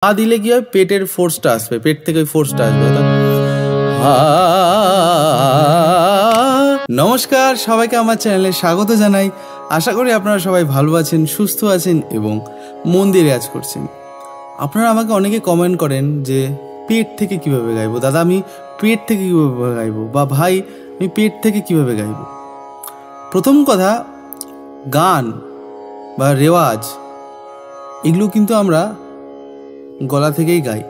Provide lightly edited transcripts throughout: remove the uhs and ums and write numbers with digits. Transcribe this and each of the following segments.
হা দিলে কি হয়, পেটের ফোর্সটা আসবে, পেট থেকে ওই ফোর্সটা আসবে। নমস্কার, সবাইকে আমার চ্যানেলে স্বাগত জানাই। আশা করি আপনারা সবাই ভালো আছেন, সুস্থ আছেন এবং মন দিয়ে রেয়াজ করছেন। আপনারা আমাকে অনেকে কমেন্ট করেন যে পেট থেকে কিভাবে গাইবো, দাদা আমি পেট থেকে কীভাবে গাইবো, বা ভাই আমি পেট থেকে কিভাবে গাইবো। প্রথম কথা, গান বা রেওয়াজ এগুলো কিন্তু আমরা গলা থেকেই গাই,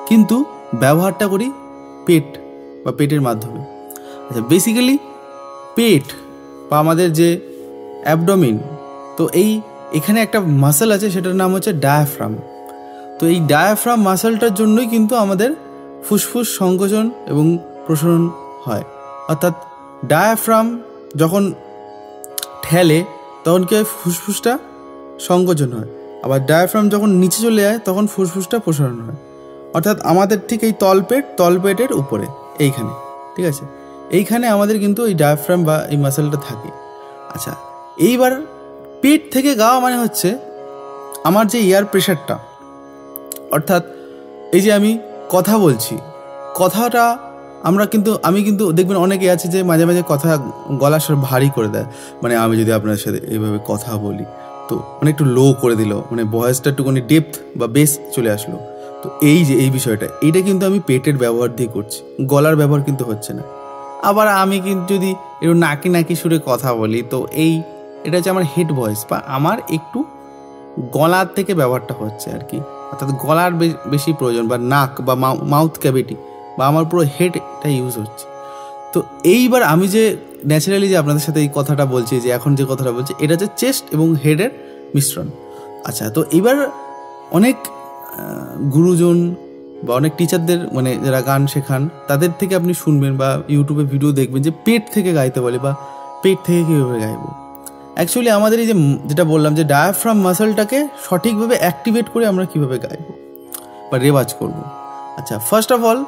কিন্তু ব্যবহারটা করি পেট বা পেটের মাধ্যমে। আচ্ছা, বেসিক্যালি পেট বা আমাদের যে অ্যাবডোমিন, তো এখানে একটা মাসল আছে, সেটার নাম হচ্ছে ডায়াফ্রাম। তো এই ডায়াফ্রাম মাসলটার জন্যই কিন্তু আমাদের ফুসফুস সংকোচন এবং প্রসারণ হয়। অর্থাৎ ডায়াফ্রাম যখন ঠেলে তখন কি হয়, ফুসফুসটা সংকোচন হয়, আবার ডায়াফ্রাম যখন নিচে চলে যায় তখন ফুসফুসটা প্রসারণ হয়। অর্থাৎ আমাদের ঠিক এই তলপেটের উপরে এইখানে, ঠিক আছে, এইখানে আমাদের কিন্তু এই ডায়াফ্রাম বা এই মাসেলটা থাকে। আচ্ছা, এইবার পেট থেকে গাওয়া মানে হচ্ছে আমার যে এয়ার প্রেশারটা, অর্থাৎ এই যে আমি কথা বলছি, কথাটা আমি কিন্তু দেখবেন অনেকে আছে যে মাঝে মাঝে কথা গলা স্বর ভারী করে দেয়। মানে আমি যদি আপনার সাথে এইভাবে কথা বলি তো মানে একটু লো করে দিল, মানে ভয়েসটা একটুখানি ডেপথ বা বেস চলে আসলো। তো এই বিষয়টা এইটা কিন্তু আমি পেটের ব্যবহার দিয়ে করছি, গলার ব্যবহার কিন্তু হচ্ছে না। আবার আমি কিন্তু যদি একটু নাকি সুরে কথা বলি, তো এটা হচ্ছে আমার হেড ভয়েস, বা আমার একটু গলার থেকে ব্যবহারটা হচ্ছে আর কি। অর্থাৎ গলার বেশি প্রয়োজন, বা নাক বা মাউথ ক্যাভিটি বা আমার পুরো হেডটা ইউজ হচ্ছে। তো এইবার আমি যে ন্যাচারালি যে আপনাদের সাথে এই কথাটা বলছি, যে এখন যে কথাটা বলছি, এটা হচ্ছে চেস্ট এবং হেডের মিশ্রণ। আচ্ছা, তো এবার অনেক গুরুজন বা অনেক টিচারদের, মানে যারা গান শেখান, তাদের থেকে আপনি শুনবেন বা ইউটিউবে ভিডিও দেখবেন যে পেট থেকে গাইতে বলে, বা পেট থেকে কীভাবে গাইবো। অ্যাকচুয়ালি আমাদের এই যে যেটা বললাম, যে ডায়াফ্রাম মাসলটাকে সঠিকভাবে অ্যাক্টিভেট করে আমরা কীভাবে গাইবো বা রেওয়াজ করবো। আচ্ছা, ফার্স্ট অফ অল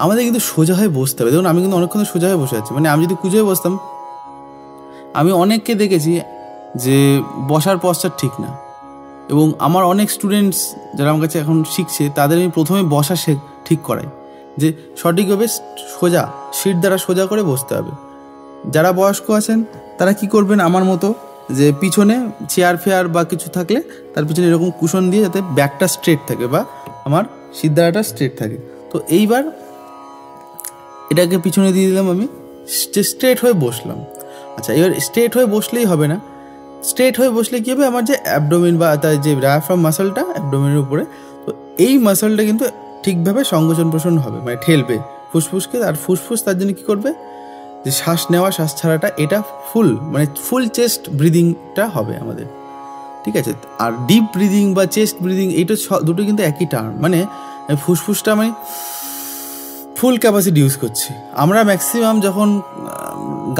আমাদের কিন্তু সোজা হয়ে বসতে হবে। দেখুন, আমি কিন্তু অনেকক্ষণ সোজা হয়ে বসে আছি, মানে আমি যদি কুজো হয়ে বসতাম, আমি অনেককে দেখেছি যে বসার পশ্চাৎ ঠিক না। এবং আমার অনেক স্টুডেন্টস যারা আমার কাছে এখন শিখছে, তাদের আমি প্রথমে বসা ঠিক করাই, যে সঠিকভাবে সোজা সিট দ্বারা সোজা করে বসতে হবে। যারা বয়স্ক আছেন তারা কি করবেন, আমার মতো, যে পিছনে চেয়ার ফেয়ার বা কিছু থাকলে তার পিছনে এরকম কুশন দিয়ে, যাতে ব্যাকটা স্ট্রেট থাকে বা আমার সিদ্ধারাটা স্ট্রেট থাকে। তো এইবার এটাকে পিছনে দিয়ে দিলাম, আমি স্ট্রেট হয়ে বসলাম। আচ্ছা, এবার স্ট্রেট হয়ে বসলেই হবে না, স্ট্রেট হয়ে বসলে কী হবে, আমার যে অ্যাবডোমিন বা তার যে ডায়াফ্রাম মাসলটা অ্যাবডোমিনের উপরে, তো এই মাসলটা কিন্তু ঠিকভাবে সংকোচন প্রসারণ হবে, মানে ঠেলবে ফুসফুসকে। আর ফুসফুস তার জন্য কী করবে, যে শ্বাস নেওয়া শ্বাস ছাড়াটা, এটা ফুল চেস্ট ব্রিদিংটা হবে আমাদের, ঠিক আছে। আর ডিপ ব্রিদিং বা চেস্ট ব্রিদিং, এইটা দুটো কিন্তু একই টার্ম, মানে ফুসফুসটা মানে ফুল ক্যাপাসিটি ইউজ করছি আমরা। ম্যাক্সিমাম যখন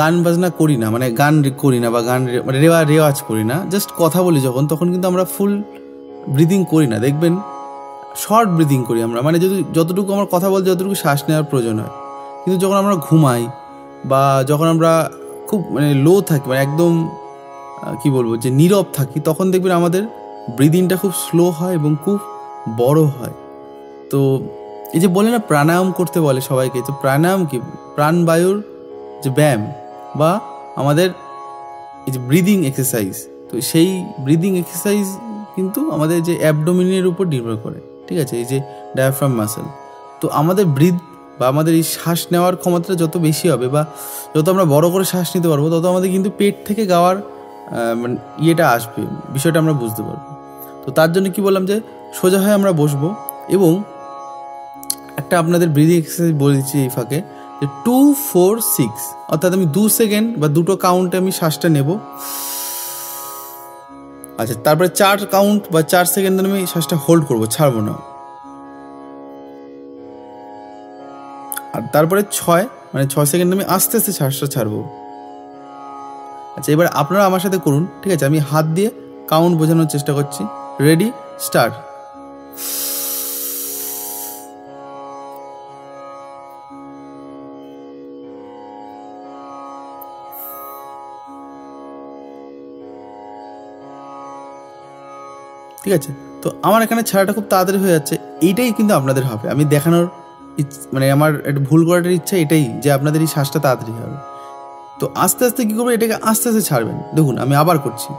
গান বাজনা করি না, মানে গান করি না বা গান মানে রেওয়াজ করি না, জাস্ট কথা বলি যখন, তখন কিন্তু আমরা ফুল ব্রিদিং করি না, দেখবেন শর্ট ব্রিদিং করি আমরা, মানে যতটুকু আমার কথা বলতে যতটুকু শ্বাস নেওয়ার প্রয়োজন হয়। কিন্তু যখন আমরা ঘুমাই বা যখন আমরা খুব মানে লো থাকি, মানে একদম কি বলবো, যে নীরব থাকি, তখন দেখবেন আমাদের ব্রিদিংটা খুব স্লো হয় এবং খুব বড় হয়। তো এই যে বলে না, প্রাণায়াম করতে বলে সবাইকে, তো প্রাণায়াম কি, প্রাণবায়ুর যে ব্যায়াম বা আমাদের এই যে ব্রিদিং এক্সারসাইজ, তো সেই ব্রিদিং এক্সারসাইজ কিন্তু আমাদের যে অ্যাবডোমিনের উপর নির্ভর করে, ঠিক আছে, এই যে ডায়াফ্রাম মাসল। তো আমাদের বা আমাদের এই শ্বাস নেওয়ার ক্ষমতাটা যত বেশি হবে, বা যত আমরা বড় করে শ্বাস নিতে পারবো, তত আমাদের কিন্তু পেট থেকে গাওয়ার মানে ইয়েটা আসবে, বিষয়টা আমরা বুঝতে পারবো। তো তার জন্য কি বললাম, যে সোজা হয়ে আমরা বসবো, এবং একটা আপনাদের ব্রিদিং এক্সারসাইজ বলে দিচ্ছি এই ফাঁকে, যে 2-4-6, অর্থাৎ আমি 2 সেকেন্ড বা দুটো কাউন্টে আমি শ্বাসটা নেব। আচ্ছা, তারপরে 4 কাউন্ট বা 4 সেকেন্ড আমি শ্বাসটা হোল্ড করবো, ছাড়বো না। আর তারপরে 6 সেকেন্ড আমি আস্তে আস্তে শ্বাসটা ছাড়বো। আচ্ছা, এবার আপনারা আমার সাথে করুন, ঠিক আছে, আমি হাত দিয়ে কাউন্ট বোঝানোর চেষ্টা করছি। Ready, start. ঠিক আছে, তো আমার এখানে ছাড়াটা খুব তাড়াতাড়ি হয়ে যাচ্ছে, এইটাই কিন্তু আপনাদের হবে। আমি দেখানোর মানে আমার একটা ভুল করাটার ইচ্ছা এটাই যে আপনাদের এই শ্বাসটা তাড়াতাড়ি হবে। তো আস্তে আস্তে কী করবেন, এটাকে আস্তে আস্তে ছাড়বেন। দেখুন আমি আবার করছি,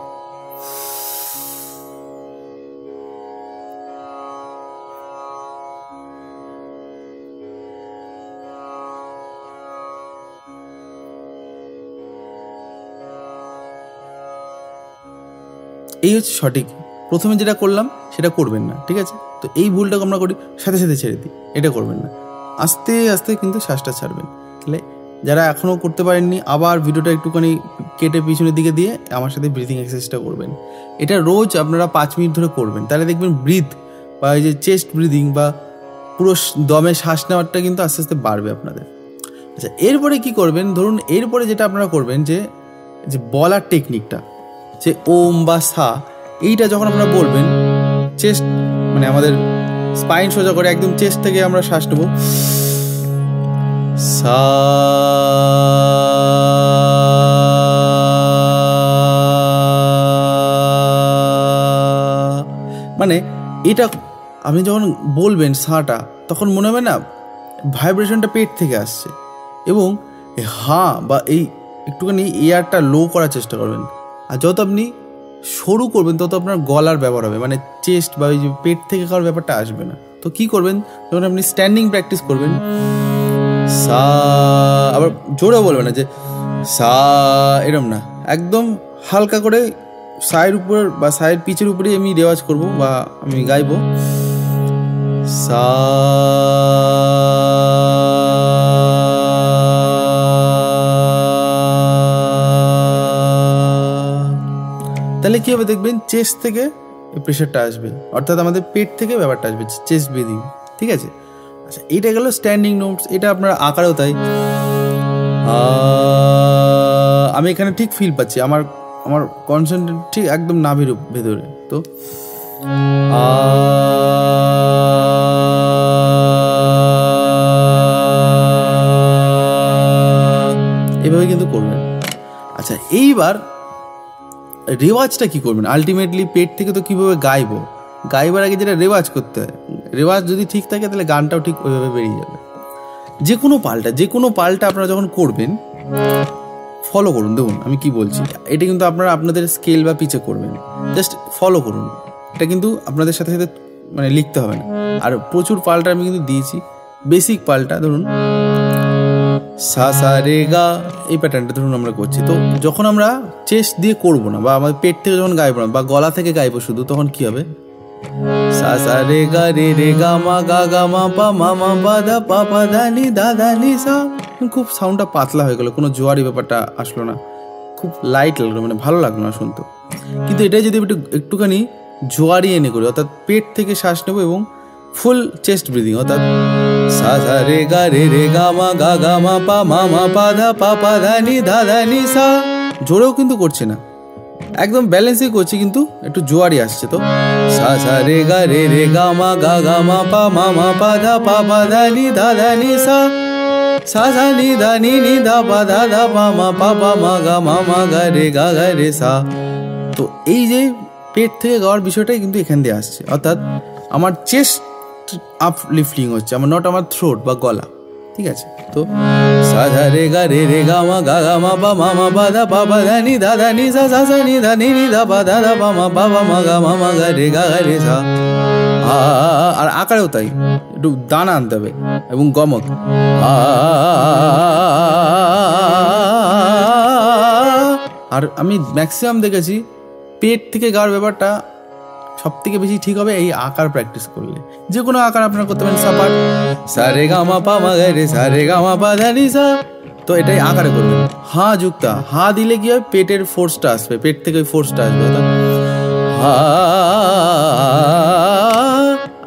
এই হচ্ছে সঠিক। প্রথমে যেটা করলাম সেটা করবেন না, ঠিক আছে? তো এই ভুলটাকে আমরা করি, সাথে সাথে ছেড়ে দিই, এটা করবেন না। আস্তে আস্তে কিন্তু শ্বাসটা ছাড়বেন। তাহলে যারা এখনও করতে পারেননি, আবার ভিডিওটা একটুখানি কেটে পিছনের দিকে দিয়ে আমার সাথে ব্রিথিং এক্সারসাইজটা করবেন। এটা রোজ আপনারা 5 মিনিট ধরে করবেন, তাহলে দেখবেন ব্রিথ বা এই যে চেস্ট ব্রিদিং বা পুরো দমে শ্বাস নেওয়ারটা কিন্তু আস্তে আস্তে বাড়বে আপনাদের। আচ্ছা, এরপরে কি করবেন, ধরুন এরপরে যেটা আপনারা করবেন যে বলার টেকনিকটা, যে ওম বা সা, এইটা যখন আপনারা বলবেন চেস্ট মানে আমাদের স্পাইন সোজা করে একদম চেস্ট থেকে আমরা শ্বাস নেব, সা, মানে এটা আপনি যখন বলবেন সাটা, তখন মনে হবে না ভাইব্রেশনটা পেট থেকে আসছে, এবং হা বা এই একটুখানি এয়ারটা লো করার চেষ্টা করবেন। আর যত আপনি সরু করবেন তত আপনার গলার ব্যবহার হবে, মানে চেস্ট বা ওই যে পেট থেকে খাওয়ার ব্যাপারটা আসবে না। তো কি করবেন, যখন আপনি স্ট্যান্ডিং প্র্যাকটিস করবেন, সা, আবার জোরে বলবেন না যে সা, এরম না, একদম হালকা করে সায়ের উপর বা সায়ের পিচের উপরেই আমি রেওয়াজ করব বা আমি গাইব, সা, তাহলে কী হবে দেখবেন চেস্ট থেকে প্রেশারটা আসবে, অর্থাৎ আমাদের পেট থেকে ব্যাপারটা আসবে, চেস্ট ব্রিদিং, ঠিক আছে? আচ্ছা, এটা গেল স্ট্যান্ডিং নোটস, এটা আপনার আকারেও তাই। আমি এখানে ঠিক ফিল পাচ্ছি, আমার আমার কনসেন্ট্রেট ঠিক একদম নাভির ভেতরে। তো এভাবে কিন্তু করবেন। আচ্ছা, এইবার রেওয়াজটা কি করবেন, আলটিমেটলি পেট থেকে তো কীভাবে গাইবার আগে যেটা রেওয়াজ করতে হয়, রেওয়াজ যদি ঠিক থাকে তাহলে গানটাও ঠিক ওইভাবে বেরিয়ে যাবে। যে কোনো পাল্টা আপনারা যখন করবেন ফলো করুন। দেখুন আমি কি বলছি, এটা কিন্তু আপনারা আপনাদের স্কেল বা পিচে করবেন, জাস্ট ফলো করুন। এটা কিন্তু আপনাদের সাথে সাথে মানে লিখতে হবে না। আর প্রচুর পাল্টা আমি কিন্তু দিয়েছি, বেসিক পাল্টা ধরুন সা সা রে গা, এই প্যাটার্নটা ধরুন আমরা করছি। তো যখন আমরা চেস্ট দিয়ে করবো না বা আমাদের পেট থেকে যখন গাইবো না বা গলা থেকে গাইবো শুধু, তখন কি হবে, সা সা রে গা মা গা মা পা দা পা দা নি সা। খুব সাউন্ডটা পাতলা হয়ে গেল, কোনো জোয়ারি ব্যাপারটা আসলো না, খুব লাইট লাগলো, মানে ভালো লাগলো না শুনতে। কিন্তু এটাই যদি একটুখানি জোয়ারি এনে করি, অর্থাৎ পেট থেকে শ্বাস নেবো এবং ফুল চেস্ট ব্রিদিং, অর্থাৎ সা সা রে গা মা পা দা নি সা, জোরেও কিন্তু করছে না, একদম ব্যালেন্সই করছি, কিন্তু একটু জোয়ারি আসছে। তো সা সা রে গা মা পা দা নি সা, সা সা নি দা পা মা গা রে সা। তো এই যে পেট থেকে গাওয়ার বিষয়টাই কিন্তু এখান দিয়ে আসছে, অর্থাৎ আমার চেস্ট আপ লিফটিং হচ্ছে, আমার আমার থ্রোট বা গলা, ঠিক আছে? তো সা সা রে গা মা পা দা নি সা সা সা নি দা পা মা গা রে সা। আর আকারেও তাই, একটু দানা আনতে হবে এবং গমক। আর আমি ম্যাক্সিমাম দেখেছি পেট থেকে গাওয়ার ব্যাপারটা সব থেকে বেশি ঠিক হবে এই আকার প্র্যাকটিস করলে। যে কোনো আকার আপনারা করতে পারেন, সাপাট সা রে গা মা পা মা গা রে সা রে গা মা পা দা নি সা। তো এটাই আকারে করবেন। হা যুক্ত, হা দিলে কি হয়, পেটের ফোর্সটা আসবে, পেট থেকে ওই ফোর্সটা আসবে, অর্থাৎ হা।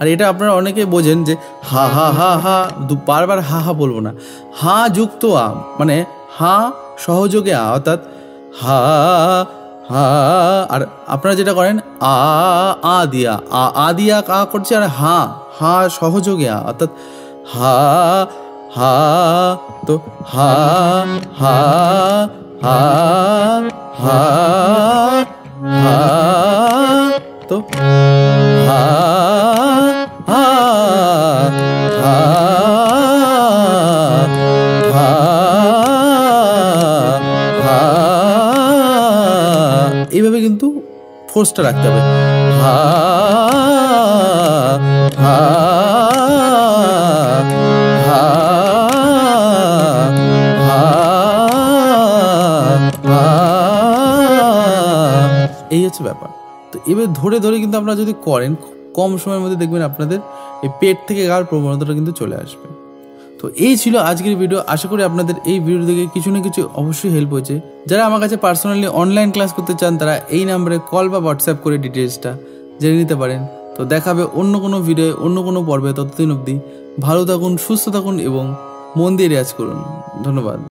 আর এটা আপনারা অনেকে বোঝেন যে হা হা হা হা, বারবার হা হা বলবো না, হা যুক্ত আ, মানে হা সহযোগে আ, অর্থাৎ হা হা। আর আপনারা যেটা করেন আ দিয়া আ করছে, আর হা সহযোগে আ, অর্থাৎ হা হা। তো হা হা হা হা হা। তো হা হা হা হা হা, এইভাবে কিন্তু ফোর্সটা রাখতে হবে। হা হা হা হা হা, এই হচ্ছে ব্যাপার। তো এবার ধরে ধরে কিন্তু আপনারা যদি করেন, খুব কম সময়ের মধ্যে দেখবেন আপনাদের এই পেট থেকে গাওয়ার প্রবণতাটা কিন্তু চলে আসবে। তো এই ছিল আজকের ভিডিও। আশা করি আপনাদের এই ভিডিও থেকে কিছু না কিছু অবশ্যই হেল্প হয়েছে। যারা আমার কাছে পার্সোনালি অনলাইন ক্লাস করতে চান তারা এই নাম্বারে কল বা হোয়াটসঅ্যাপ করে ডিটেলসটা জেনে নিতে পারেন। তো দেখাবে অন্য কোনো ভিডিও, অন্য কোনো পর্বে। ততদিন অবধি ভালো থাকুন, সুস্থ থাকুন এবং মন দিয়ে রেয়াজ করুন। ধন্যবাদ।